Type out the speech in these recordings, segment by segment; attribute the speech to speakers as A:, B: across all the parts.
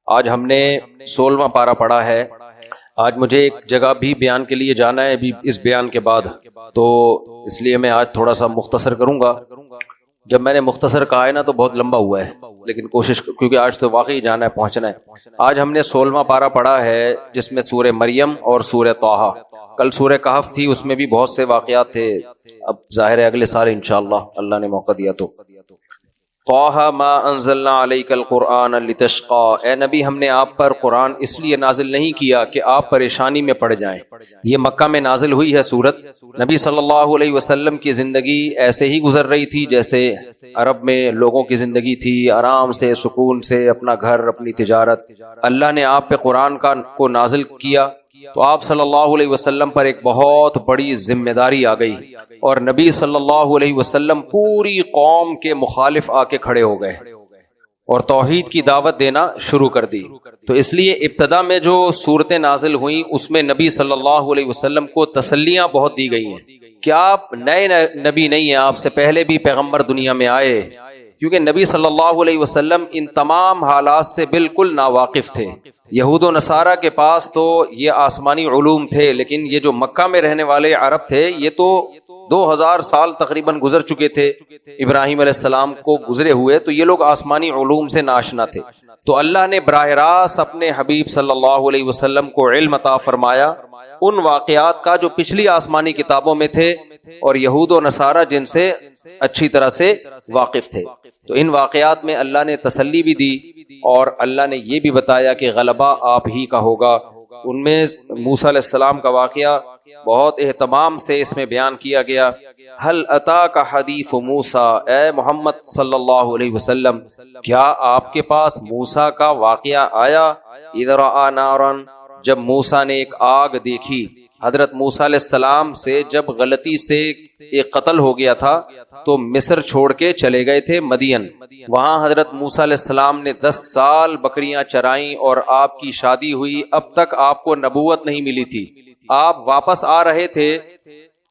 A: آج ہم نے 16واں پارہ پڑھا ہے. آج مجھے ایک جگہ بھی بیان کے لیے جانا ہے ابھی اس بیان کے بعد، تو اس لیے میں آج تھوڑا سا مختصر کروں گا. جب میں نے مختصر کہا ہے نا تو بہت لمبا ہوا ہے، لیکن کوشش کیونکہ آج تو واقعی جانا ہے، پہنچنا ہے. آج ہم نے 16واں پارہ پڑھا ہے جس میں سورہ مریم اور سورہ طٰہٰ. کل سورہ کہف تھی، اس میں بھی بہت سے واقعات تھے. اب ظاہر ہے اگلے سال انشاءاللہ اللہ نے موقع دیا تو. طٰہٰ ما انزلنا علیک القرآن لتشقى، اے نبی ہم نے آپ پر قرآن اس لیے نازل نہیں کیا کہ آپ پریشانی میں پڑ جائیں. یہ مکہ میں نازل ہوئی ہے سورت. نبی صلی اللہ علیہ وسلم کی زندگی ایسے ہی گزر رہی تھی جیسے عرب میں لوگوں کی زندگی تھی، آرام سے، سکون سے، اپنا گھر، اپنی تجارت. اللہ نے آپ پہ قرآن کو نازل کیا تو آپ صلی اللہ علیہ وسلم پر ایک بہت بڑی ذمہ داری آ گئی، اور نبی صلی اللہ علیہ وسلم پوری قوم کے مخالف آ کے کھڑے ہو گئے اور توحید کی دعوت دینا شروع کر دی. تو اس لیے ابتدا میں جو صورتیں نازل ہوئیں اس میں نبی صلی اللہ علیہ وسلم کو تسلیاں بہت دی گئی ہیں کہ آپ نئے نبی نہیں ہیں، آپ سے پہلے بھی پیغمبر دنیا میں آئے. کیونکہ نبی صلی اللہ علیہ وسلم ان تمام حالات سے بالکل ناواقف تھے. یہود و نصارہ کے پاس تو یہ آسمانی علوم تھے، لیکن یہ جو مکہ میں رہنے والے عرب تھے یہ تو 2000 سال تقریباً گزر چکے تھے ابراہیم علیہ السلام کو گزرے ہوئے، تو یہ لوگ آسمانی علوم سے ناشنا تھے. تو اللہ نے براہ راست اپنے حبیب صلی اللہ علیہ وسلم کو علم عطا فرمایا ان واقعات کا جو پچھلی آسمانی کتابوں میں تھے اور یہود و نصارہ جن سے اچھی طرح سے واقف تھے. تو ان واقعات میں اللہ نے تسلی بھی دی اور اللہ نے یہ بھی بتایا کہ غلبہ آپ ہی کا ہوگا. ان میں موسیٰ علیہ السلام کا واقعہ بہت اہتمام سے اس میں بیان کیا گیا. ہل اتاک حدیث موسیٰ، اے محمد صلی اللہ علیہ وسلم کیا آپ کے پاس موسیٰ کا واقعہ آیا؟ اذ رأى نارا، جب موسیٰ نے ایک آگ دیکھی. حضرت موسیٰ علیہ السلام سے جب غلطی سے ایک قتل ہو گیا تھا تو مصر چھوڑ کے چلے گئے تھے مدین. وہاں حضرت موسیٰ علیہ السلام نے 10 سال بکریاں چرائیں اور آپ کی شادی ہوئی. اب تک آپ کو نبوت نہیں ملی تھی. آپ واپس آ رہے تھے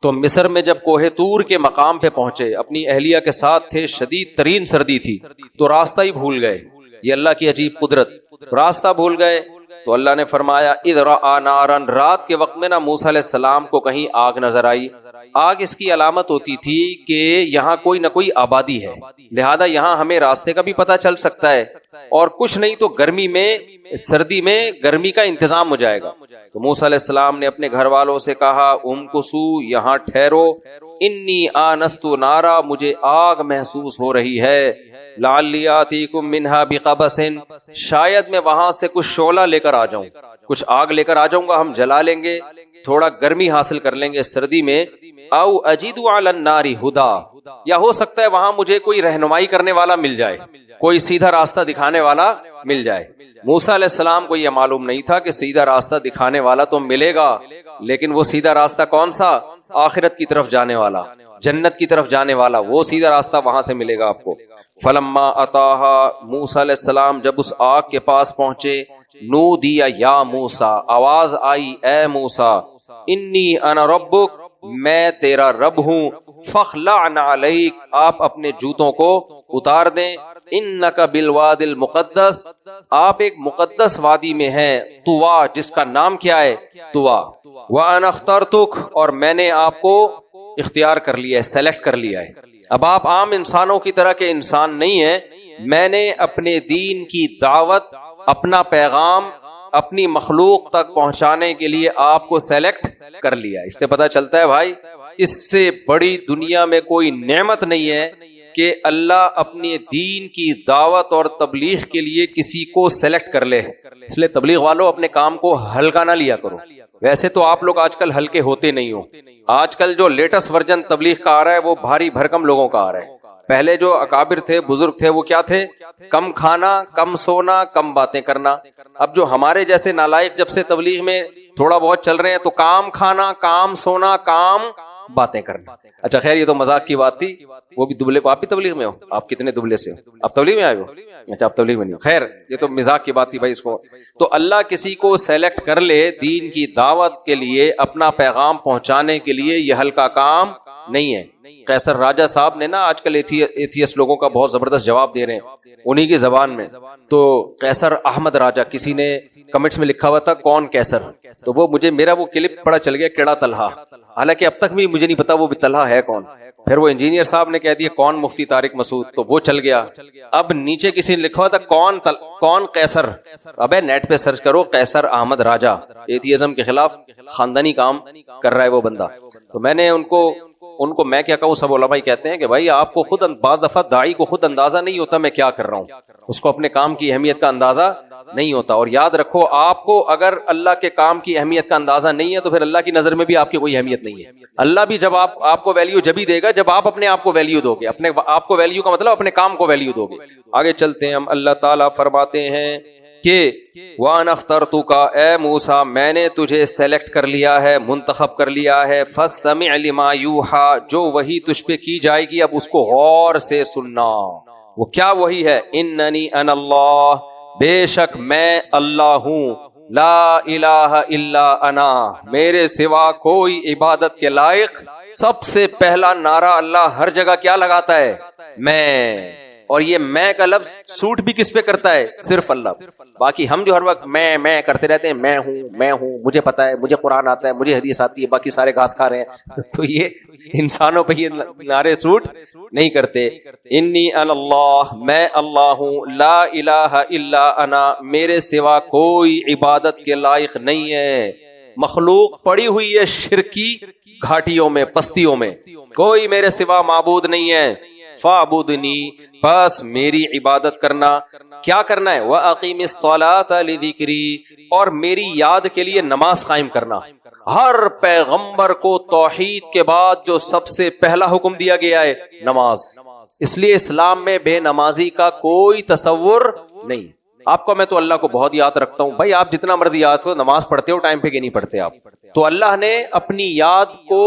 A: تو مصر میں جب کوہ طور کے مقام پہ پہنچے، اپنی اہلیہ کے ساتھ تھے، شدید ترین سردی تھی، تو راستہ ہی بھول گئے. یہ اللہ کی عجیب قدرت، راستہ بھول گئے. تو اللہ نے فرمایا اذ رأى نارا، رات کے وقت میں نا موسیٰ علیہ السلام کو کہیں آگ نظر آئی. آگ اس کی علامت ہوتی تھی کہ یہاں کوئی نہ کوئی آبادی ہے، لہذا یہاں ہمیں راستے کا بھی پتہ چل سکتا ہے، اور کچھ نہیں تو گرمی میں، سردی میں گرمی کا انتظام ہو جائے گا. تو موسیٰ علیہ السلام نے اپنے گھر والوں سے کہا امکثو، یہاں ٹھہرو، انی آنست نارا، مجھے آگ محسوس ہو رہی ہے، لعلی آتیکم منہا بقبس، شاید میں وہاں سے کچھ شعلہ لے کر آ جاؤں، کچھ آگ لے کر آ جاؤں گا، ہم جلا لیں گے، تھوڑا گرمی حاصل کر لیں گے سردی میں. او اجد علی النار ہدا، یا ہو سکتا ہے وہاں مجھے کوئی رہنمائی کرنے والا مل جائے، کوئی سیدھا راستہ دکھانے والا مل جائے. موسیٰ علیہ السلام کو یہ معلوم نہیں تھا کہ سیدھا راستہ دکھانے والا تو ملے گا، لیکن وہ سیدھا راستہ کون سا؟ آخرت کی طرف جانے والا، جنت کی طرف جانے والا، وہ سیدھا راستہ وہاں سے ملے گا آپ کو. فلما اتاہا، موسیٰ علیہ السلام جب اس آگ کے پاس پہنچے، نودی یا موسیٰ، آواز آئی اے موسیٰ، انی انا ربک، میں تیرا رب ہوں، فاخلع نعلیک، آپ اپنے جوتوں کو اتار دیں، انک بالوادی المقدس، آپ ایک مقدس وادی میں ہیں، طوا، جس کا نام کیا ہے؟ طوا. وانا اخترتک، اور میں نے آپ کو اختیار کر لیا ہے، سلیکٹ کر لیا ہے. اب آپ عام انسانوں کی طرح کے انسان نہیں ہیں، میں نے اپنے دین کی دعوت، اپنا پیغام اپنی مخلوق تک پہنچانے کے لیے آپ کو سلیکٹ کر لیا. اس سے پتہ چلتا ہے بھائی، اس سے بڑی دنیا میں کوئی نعمت نہیں ہے کہ اللہ اپنے دین کی دعوت اور تبلیغ کے لیے کسی کو سلیکٹ کر لے. اس لیے تبلیغ والوں اپنے کام کو ہلکا نہ لیا کرو. ویسے تو آپ لوگ آج کل ہلکے ہوتے نہیں ہو. آج کل جو لیٹسٹ ورژن تبلیغ کا آ رہا ہے وہ بھاری بھرکم لوگوں کا آ رہا ہے. پہلے جو اکابر تھے، بزرگ تھے، وہ کیا تھے؟ کم کھانا، کم سونا، کم باتیں کرنا. اب جو ہمارے جیسے نالائق جب سے تبلیغ میں تھوڑا بہت چل رہے ہیں تو کام کھانا، کام سونا، کام باتیں کرنا. اچھا خیر، یہ تو مذاق کی بات تھی. وہ بھی دبلے، آپ بھی تبلیغ میں ہو؟ آپ کتنے دبلے سے ہو؟ آپ تبلیغ میں آئے ہو؟ اچھا آپ تبلیغ میں نہیں ہو. خیر، یہ تو مذاق کی بات تھی بھائی. اس کو تو اللہ کسی کو سیلیکٹ کر لے دین کی دعوت کے لیے، اپنا پیغام پہنچانے کے لیے، یہ ہلکا کام نہیں ہے. قیصر راجہ صاحب نے نا آج کل ایتھیسٹ لوگوں کا بہت زبردست جواب دے رہے ہیں انہی کی زبان میں. تو قیصر احمد راجہ کسی نے کمنٹس میں لکھا ہوا تھا کون قیصر, تو وہ مجھے میرا وہ کلپ پڑا چل گیا کیڑا طلحہ, حالانکہ اب تک بھی مجھے نہیں پتا وہ طلحہ ہے کون. پھر وہ انجینئر صاحب نے کہہ دیا کون مفتی طارق مسعود, تو وہ چل گیا. اب نیچے کسی نے لکھا ہوا تھا کون قیصر, ابے نیٹ پہ سرچ کرو قیصر احمد راجہ, ایتھیزم کے خلاف خاندانی کام کر رہا ہے وہ بندہ. تو میں نے ان کو میں کیا کہوں, سب علماء کہتے ہیں کہ بھائی آپ کو خود بعض دفعہ داعی کو خود اندازہ نہیں ہوتا میں کیا کر رہا ہوں, اس کو اپنے کام کی اہمیت کا اندازہ نہیں ہوتا. اور یاد رکھو آپ کو اگر اللہ کے کام کی اہمیت کا اندازہ نہیں ہے تو پھر اللہ کی نظر میں بھی آپ کی کوئی اہمیت نہیں ہے. اللہ بھی جب آپ کو ویلیو جبھی دے گا جب آپ اپنے آپ کو ویلیو دو گے. اپنے آپ کو ویلیو کا مطلب اپنے کام کو ویلیو دو گے. آگے چلتے ہیں ہم. اللہ تعالیٰ فرماتے ہیں کہ وَأَنَا اخْتَرْتُكَ, اے موسیٰ میں نے تجھے سلیکٹ کر لیا ہے, منتخب کر لیا ہے. فَاسْتَمِعْ لِمَا يُوحَىٰ, جو وحی تجھ پہ کی جائے گی اب اس کو غور سے سننا. وہ کیا وحی ہے؟ اِنَّنِي أَنَا اللَّهُ, بے شک میں اللہ ہوں. لا الہ الا انا, میرے سوا کوئی عبادت کے لائق. سب سے پہلا نعرہ اللہ ہر جگہ کیا لگاتا ہے؟ میں. اور یہ میں کا لفظ سوٹ بھی کس پہ کرتا ہے؟ صرف اللہ. باقی ہم جو ہر وقت میں کرتے رہتے ہیں, میں ہوں, مجھے پتا ہے, مجھے قرآن آتا ہے, مجھے حدیث آتی ہے, باقی سارے گھاس کھا رہے ہیں. تو یہ انسانوں پہ یہ نعرے سوٹ نہیں کرتے. انی انا اللہ, میں اللہ ہوں. لا الہ الا انا, میرے سوا کوئی عبادت کے لائق نہیں ہے. مخلوق پڑی ہوئی ہے شرکی گھاٹیوں میں, پستیوں میں, کوئی میرے سوا معبود نہیں ہے. فاعبدنی, بس میری عبادت کرنا. کیا کرنا ہے؟ وَأَقِمِ الصَّلَاةَ لِذِكْرِي, اور میری یاد کے لیے نماز قائم کرنا. ہر پیغمبر کو توحید کے بعد جو سب سے پہلا حکم دیا گیا ہے نماز. اس لیے اسلام میں بے نمازی کا کوئی تصور نہیں. آپ کو میں تو اللہ کو بہت یاد رکھتا ہوں. بھائی آپ جتنا مرضی یاد ہو, نماز پڑھتے ہو ٹائم پہ کہ نہیں پڑھتے آپ؟ تو اللہ نے اپنی یاد کو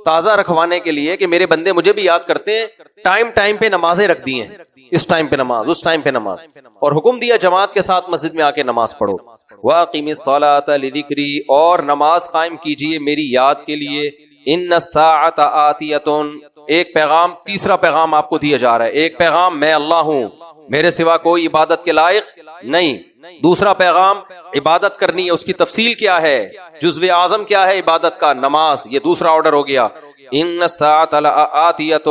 A: تازہ رکھوانے کے لیے کہ میرے بندے مجھے بھی یاد کرتے ہیں, ٹائم پہ نمازیں رکھ دی ہیں. اس ٹائم پہ نماز, اس ٹائم پہ نماز, اور حکم دیا جماعت کے ساتھ مسجد میں آ کے نماز پڑھو. وَأَقِمِ الصَّلَاةَ لِذِكْرِي, اور نماز قائم کیجئے میری یاد کے لیے. إِنَّ السَّاعَةَ آتِيَةٌ, ایک پیغام, تیسرا پیغام آپ کو دیا جا رہا ہے. ایک پیغام میں اللہ ہوں, میرے سوا کوئی عبادت کے لائق نہیں. دوسرا پیغام عبادت کرنی ہے, اس کی تفصیل کیا ہے, جزو اعظم کیا ہے عبادت کا؟ نماز. یہ دوسرا آرڈر ہو گیا. ان الساعۃ لآتیۃ,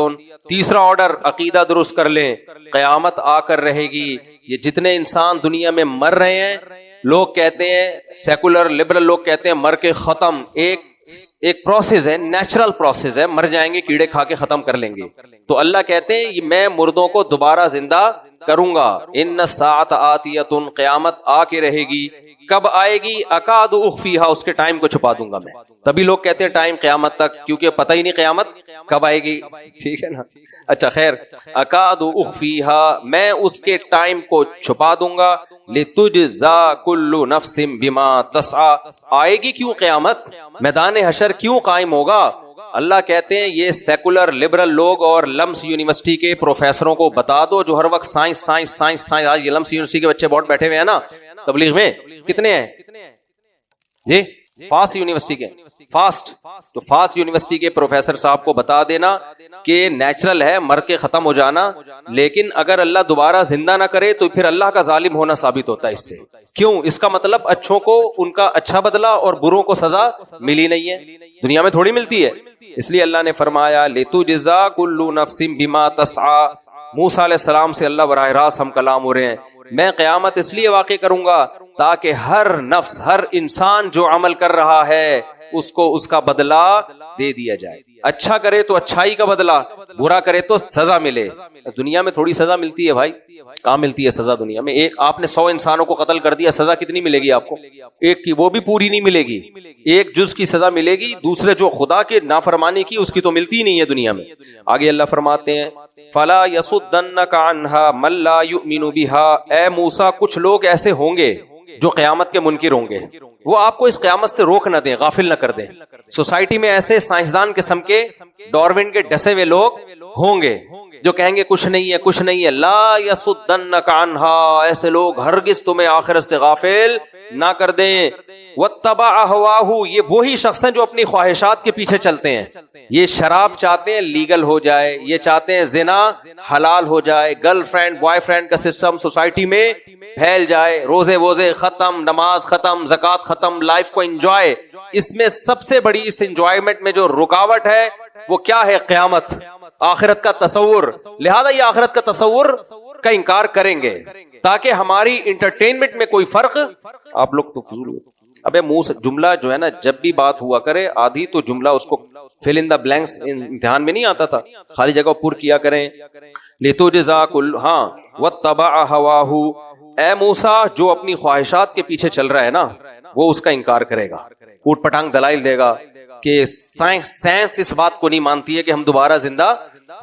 A: تیسرا آرڈر عقیدہ درست کر لیں, قیامت آ کر رہے گی. یہ جتنے انسان دنیا میں مر رہے ہیں, لوگ کہتے ہیں سیکولر لبرل لوگ کہتے ہیں مر کے ختم, ایک پروسیس ہے, نیچرل پروسیس ہے, مر جائیں گے کیڑے کھا کے ختم کر لیں گے. تو اللہ کہتے ہیں میں مردوں کو دوبارہ زندہ کروں گا. ان الساعۃ آتیۃ, قیامت آ کے رہے گی. کب آئے گی؟ اکاد اخفیہا, اس کے ٹائم کو چھپا دوں گا میں. تبھی لوگ کہتے ہیں ٹائم قیامت تک, کیونکہ پتہ ہی نہیں قیامت کب آئے گی. ٹھیک ہے نا؟ اچھا خیر. اکاد اخفیہا, میں اس کے ٹائم کو چھپا دوں گا. لتجزا کل نفس بما تسعی, آئے گی کیوں قیامت؟ میدان حشر کیوں قائم ہوگا؟ اللہ کہتے ہیں یہ سیکولر لبرل لوگ اور لمس یونیورسٹی کے پروفیسروں کو بتا دو جو ہر وقت سائنس. آج یہ لمس یونیورسٹی کے بچے بہت بیٹھے ہوئے ہیں نا تبلیغ میں, کتنے ہیں جی؟ فاسٹ یونیورسٹی کے, تو فاسٹ یونیورسٹی کے پروفیسر صاحب کو بتا دینا کہ نیچرل ہے مر کے ختم ہو جانا, لیکن اگر اللہ دوبارہ زندہ نہ کرے تو پھر اللہ کا ظالم ہونا ثابت ہوتا ہے اس سے. کیوں؟ اس کا مطلب اچھوں کو ان کا اچھا بدلہ اور بروں کو سزا ملی نہیں ہے, دنیا میں تھوڑی ملتی ہے. اس لیے اللہ نے فرمایا لتجزا کل نفس بما تسعی. موسیٰ علیہ السلام سے اللہ براہ راست ہم کلام ہو رہے ہیں. میں قیامت اس لیے واقع کروں گا تاکہ ہر نفس, ہر انسان جو عمل کر رہا ہے اس کو اس کا بدلہ دے دیا جائے. اچھا کرے تو اچھائی کا بدلہ, برا کرے تو سزا ملے. دنیا میں تھوڑی سزا ملتی ہے بھائی, کہاں ملتی ہے سزا دنیا میں؟ ایک آپ نے 100 انسانوں کو قتل کر دیا, سزا کتنی ملے گی آپ کو؟ ایک کی, وہ بھی پوری نہیں ملے گی, ایک جز کی سزا ملے گی. دوسرے جو خدا کے نافرمانی کی اس کی تو ملتی ہی نہیں ہے دنیا میں. آگے اللہ فرماتے ہیں فلا یصدنک عنہا من لا یؤمن بہا, اے موسیٰ کچھ لوگ ایسے ہوں گے جو قیامت کے منکر ہوں گے, وہ آپ کو اس قیامت سے روک نہ دیں, غافل نہ کر دیں. سوسائٹی میں ایسے سائنسدان قسم کے ڈارون کے ڈسے ہوئے لوگ ہوں گے جو کہیں گے کچھ نہیں ہے کچھ نہیں ہے. لا یصدنک عنہا، ایسے لوگ ہرگز تمہیں آخرت سے غافل نہ کر دیں. واتبع اہواہ، یہ وہی شخص ہیں جو اپنی خواہشات کے پیچھے چلتے ہیں. یہ شراب چاہتے ہیں لیگل ہو جائے، یہ چاہتے ہیں زنا حلال ہو جائے، گرل فرینڈ بوائے فرینڈ کا سسٹم سوسائٹی میں پھیل جائے، روزے ووزے ختم، نماز ختم، زکوٰۃ ختم، لائف کو انجوائے. اس میں سب سے بڑی اس انجوائمنٹ میں جو رکاوٹ ہے وہ کیا ہے؟ قیامت، آخرت کا تصور. لہذا یہ آخرت کا تصور کا انکار کریں گے تاکہ ہماری انٹرٹینمنٹ میں کوئی فرق. آپ لوگ تو فضول ابے منہ سے جملہ جو ہے نا، جب بھی بات ہوا کرے آدھی تو جملہ اس کو فل ان دا بلینکس امتحان میں نہیں آتا تھا، خالی جگہ پر کیا کریں. لتجزا کل، ہاں واتبع ہواہ، اے موسیٰ جو اپنی خواہشات کے پیچھے چل رہا ہے نا وہ اس کا انکار کرے گا، اوٹ پٹانگ دلائل دے گا کہ سائنس اس بات کو نہیں مانتی ہے کہ ہم دوبارہ زندہ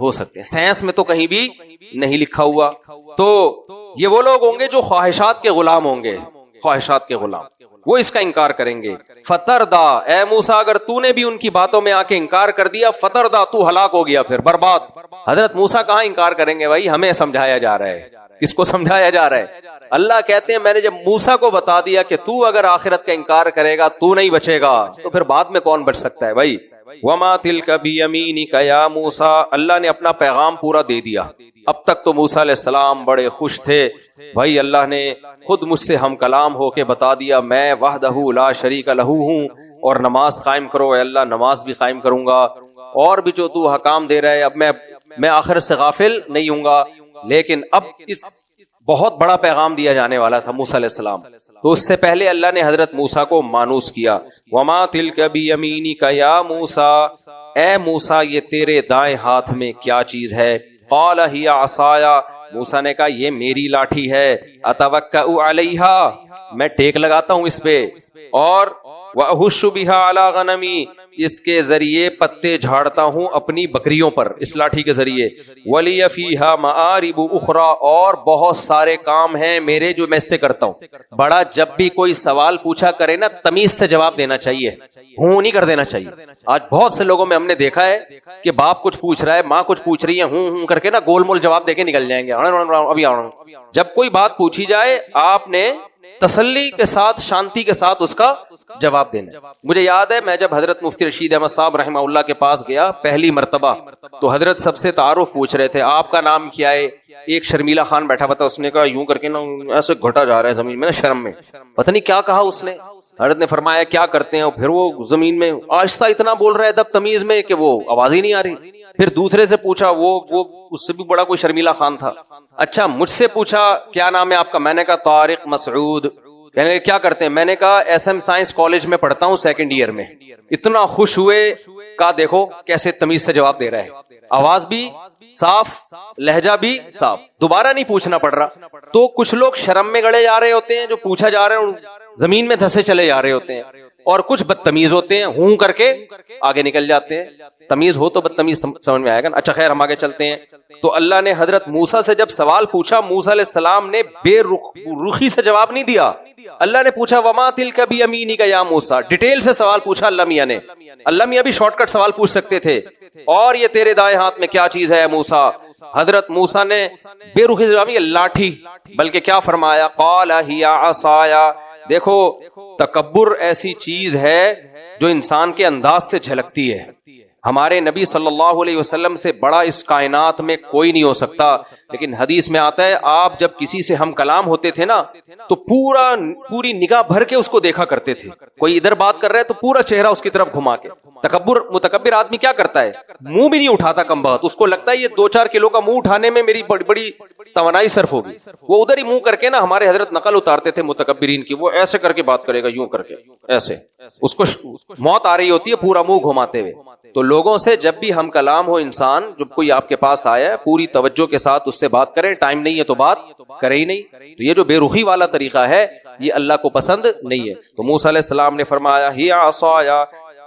A: ہو سکتے ہیں، سائنس میں تو کہیں بھی نہیں لکھا ہوا. تو یہ وہ لوگ ہوں گے جو خواہشات کے غلام ہوں گے، خواہشات کے غلام، وہ اس کا انکار کریں گے. فتردا، اے موسیٰ اگر تو نے بھی ان کی باتوں میں آ کے انکار کر دیا، فتردا تو ہلاک ہو گیا، پھر برباد. حضرت موسیٰ کہاں انکار کریں گے بھائی؟ ہمیں سمجھایا جا رہا ہے، اس کو سمجھایا جا رہا ہے. اللہ کہتے ہیں میں نے جب موسیٰ کو بتا دیا کہ تو اگر آخرت کا انکار کرے گا تو نہیں بچے گا، تو پھر بعد میں کون بچ سکتا ہے بھائی؟ وما تلک بیمینک یا موسیٰ، اللہ نے اپنا پیغام پورا دے دیا. اب تک تو موسیٰ علیہ السلام بڑے خوش تھے بھائی، اللہ نے خود مجھ سے ہم کلام ہو کے بتا دیا میں وحدہ لا شریک لہ ہوں، اور نماز قائم کرو اے اللہ، نماز بھی قائم کروں گا، اور بھی جو تو حکام دے رہا ہے اب میں آخرت سے غافل نہیں ہوں گا. لیکن اب اس بہت بڑا پیغام دیا جانے والا تھا موسیٰ علیہ السلام، تو اس سے پہلے اللہ نے حضرت موسیٰ کو مانوس کیا. وما تلک بیمینک یا موسیٰ، اے موسیٰ یہ تیرے دائیں ہاتھ میں کیا چیز ہے؟ قال ہی عصایا، موسیٰ نے کہا یہ میری لاٹھی ہے. اتوکأ علیہا، میں ٹیک لگاتا ہوں اس پہ، اور وأہش بہا علی غنمی، اس کے ذریعے پتے جھاڑتا ہوں اپنی بکریوں پر، اس لاٹھی کے ذریعے. ولی فیہا مآرب اخرى، اور بہت سارے کام ہیں میرے جو میں اس سے کرتا ہوں. بڑا جب بھی کوئی سوال پوچھا کرے نا تمیز سے جواب دینا چاہیے، ہوں نہیں کر دینا چاہیے. آج بہت سے لوگوں میں ہم نے دیکھا ہے کہ باپ کچھ پوچھ رہا ہے، ماں کچھ پوچھ رہی ہے، ہوں کر کے نا گول مول جواب دے کے نکل جائیں گے. ابھی جب کوئی بات پوچھی جائے آپ نے تسلی کے ساتھ، شانتی کے ساتھ اس کا جواب دینا. مجھے یاد ہے میں جب حضرت مفتی رشید احمد صاحب رحمہ اللہ کے پاس گیا پہلی مرتبہ، تو حضرت سب سے تعارف پوچھ رہے تھے، آپ کا نام کیا ہے؟ ایک شرمیلا خان بیٹھا ہوا تھا، اس نے کہا یوں کر کے نا ایسے گھٹا جا رہا ہے زمین میں نا شرم میں، پتہ نہیں کیا کہا اس نے. حضرت نے فرمایا کیا کرتے ہیں؟ پھر وہ زمین میں آہستہ اتنا بول رہا ہے ادب تمیز میں کہ وہ آواز ہی نہیں آ رہی. پھر دوسرے سے پوچھا، وہ اس سے بھی بڑا کوئی شرمیلا خان تھا. اچھا مجھ سے پوچھا کیا نام ہے آپ کا؟ میں نے کہا طارق مسعود. کہنے لگے کیا کرتے ہیں؟ میں نے کہا ایس ایم سائنس کالج میں پڑھتا ہوں سیکنڈ ایئر میں. اتنا خوش ہوئے، کہا دیکھو کیسے تمیز سے جواب دے رہا ہے، آواز بھی صاف، لہجہ بھی صاف، دوبارہ نہیں پوچھنا پڑ رہا. تو کچھ لوگ شرم میں گڑے جا رہے ہوتے ہیں، جو پوچھا جا رہا ہے زمین میں دھسے چلے جا رہے ہوتے ہیں، اور کچھ بدتمیز ہوتے ہیں، ہوں کر کے آگے نکل جاتے ہیں. تمیز ہو تو بدتمیز سمجھ میں آئے گا. اچھا خیر ہم آگے چلتے ہیں. تو اللہ نے حضرت موسیٰ سے جب سوال پوچھا، موسیٰ علیہ السلام نے بے رخی سے جواب نہیں دیا. اللہ نے پوچھا وما تلک بیمینک یا موسیٰ، ڈیٹیل سے سوال پوچھا اللہ میاں نے. اللہ میاں بھی شارٹ کٹ سوال پوچھ سکتے تھے. اور یہ تیرے دائیں ہاتھ میں کیا چیز ہے موسیٰ؟ حضرت موسیٰ نے بے رخی سے جواب نہیں، لاٹھی، بلکہ کیا فرمایا؟ قال ہی عصایا. دیکھو تکبر ایسی چیز ہے جو انسان کے انداز سے جھلکتی ہے. ہمارے نبی صلی اللہ علیہ وسلم سے بڑا اس کائنات میں کوئی نہیں ہو سکتا. لیکن حدیث میں آتا ہے آپ جب کسی سے ہم کلام ہوتے تھے نا تو پوری نگاہ بھر کے اس کو دیکھا کرتے تھے. کوئی ادھر بات کر رہا ہے تو پورا چہرہ اس کی طرف گھما کے. متکبر آدمی کیا کرتا ہے؟ منہ بھی نہیں اٹھاتا کم بخت. اس کو لگتا ہے یہ 2-4 کلو کا منہ اٹھانے میں میری بڑی توانائی صرف ہوگی. وہ ادھر ہی منہ کر کے نا، ہمارے حضرت نقل اتارتے تھے متکبرین کی، وہ ایسے کر کے بات کرے گا، یوں کر کے ایسے. اس کو موت آ رہی ہوتی ہے پورا منہ گھماتے ہوئے. تو لوگوں سے جب بھی ہم کلام ہو، انسان جب کوئی آپ کے پاس آیا ہے پوری توجہ کے ساتھ اس سے بات کریں. ٹائم نہیں ہے تو بات کرے ہی نہیں. تو یہ جو بے رخی والا طریقہ ہے یہ اللہ کو پسند نہیں ہے. تو موسیٰ علیہ السلام نے فرمایا ہی عصایا،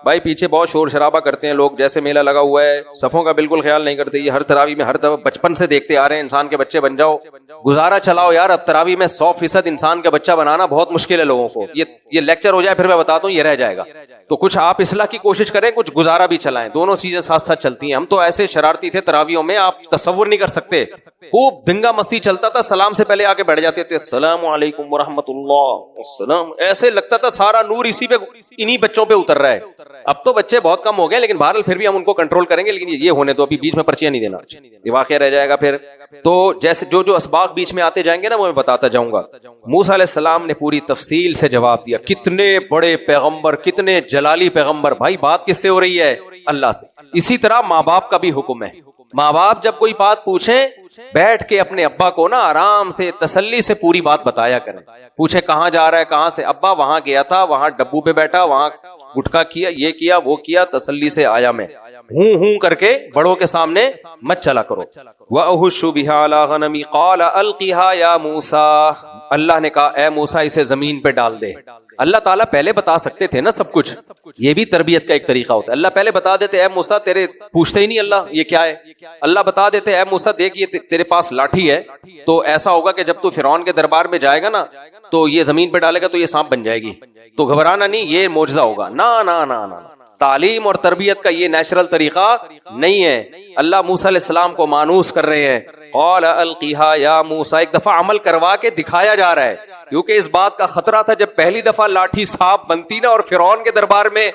A: بھائی پیچھے بہت شور شرابہ کرتے ہیں لوگ، جیسے میلہ لگا ہوا ہے، صفوں کا بالکل خیال نہیں کرتے. یہ ہر تراویح میں ہر دفعہ بچپن سے دیکھتے آ رہے ہیں، انسان کے بچے بن جاؤ، گزارا چلاؤ یار. اب تراویح میں 100% انسان کا بچہ بنانا بہت مشکل ہے لوگوں کو. یہ لیکچر ہو جائے پھر میں بتاتا ہوں یہ رہ جائے گا. تو کچھ آپ اصلاح کی کوشش کریں، کچھ گزارا بھی چلائیں، دونوں چیزیں ساتھ ساتھ چلتی ہیں. ہم تو ایسے شرارتی تھے تراویحوں میں، آپ تصور نہیں کر سکتے. خوب دنگا مستی چلتا تھا، سلام سے پہلے آ کے بیٹھ جاتے تھے، السلام علیکم ورحمۃ اللہ السلام. ایسے لگتا تھا سارا نور اسی پہ انہی بچوں پہ اتر رہا ہے. اب تو بچے بہت کم ہو گئے، لیکن بہرحال پھر بھی ہم ان کو کنٹرول کریں گے. لیکن یہ ہونے تو ابھی بیچ میں پرچیاں نہیں دینا، یہ واقعہ رہ جائے گا پھر. تو جیسے جو اسباق بیچ میں آتے جائیں گے نا وہ میں بتاتا جاؤں گا. موسیٰ علیہ السلام نے پوری تفصیل سے جواب دیا. کتنے بڑے پیغمبر، کتنے جلالی پیغمبر. بھائی بات کس سے ہو رہی ہے؟ اللہ سے. اسی طرح ماں باپ کا بھی حکم ہے. ماں باپ جب کوئی بات پوچھیں، بیٹھ کے اپنے ابا کو نا آرام سے تسلی سے پوری بات بتایا کریں. پوچھے کہاں جا رہا ہے، کہاں سے؟ ابا وہاں گیا تھا، وہاں ڈبو پہ بیٹھا، وہاں گٹکا کیا، یہ کیا وہ کیا، تسلی سے آیا میں. ہوں کر کے بڑوں کے سامنے مت چلا کرو. وَأَهُشُّ بِهَا عَلَىٰ غَنَمِي قَالَ أَلْقِهَا يَا مُوسَىٰ. اللہ نے کہا اے موسیٰ اسے زمین پہ ڈال دے. اللہ تعالیٰ پہلے بتا سکتے تھے نا سب کچھ، یہ بھی تربیت کا ایک طریقہ ہوتا ہے. اللہ پہلے بتا دیتے اے موسیٰ، تیرے پوچھتے ہی نہیں اللہ یہ کیا ہے. اللہ بتا دیتے اے موسیٰ دیکھ یہ تیرے پاس لاٹھی ہے، تو ایسا ہوگا کہ جب تو فرعون کے دربار میں جائے گا نا تو یہ زمین پہ ڈالے گا تو یہ سانپ بن جائے گی، تو گھبرانا نہیں، یہ معجزہ ہوگا. نا تعلیم اور تربیت کا یہ نیچرل طریقہ نہیں ہے. اللہ موسیٰ علیہ السلام کو مانوس کر رہے ہیں. قال القیہا یا موسیٰ، ایک دفعہ عمل کروا کے دکھایا جا رہا ہے، کیونکہ اس بات کا خطرہ تھا جب پہلی دفعہ لاٹھی سانپ بنتی نا اور فرعون کے دربار میں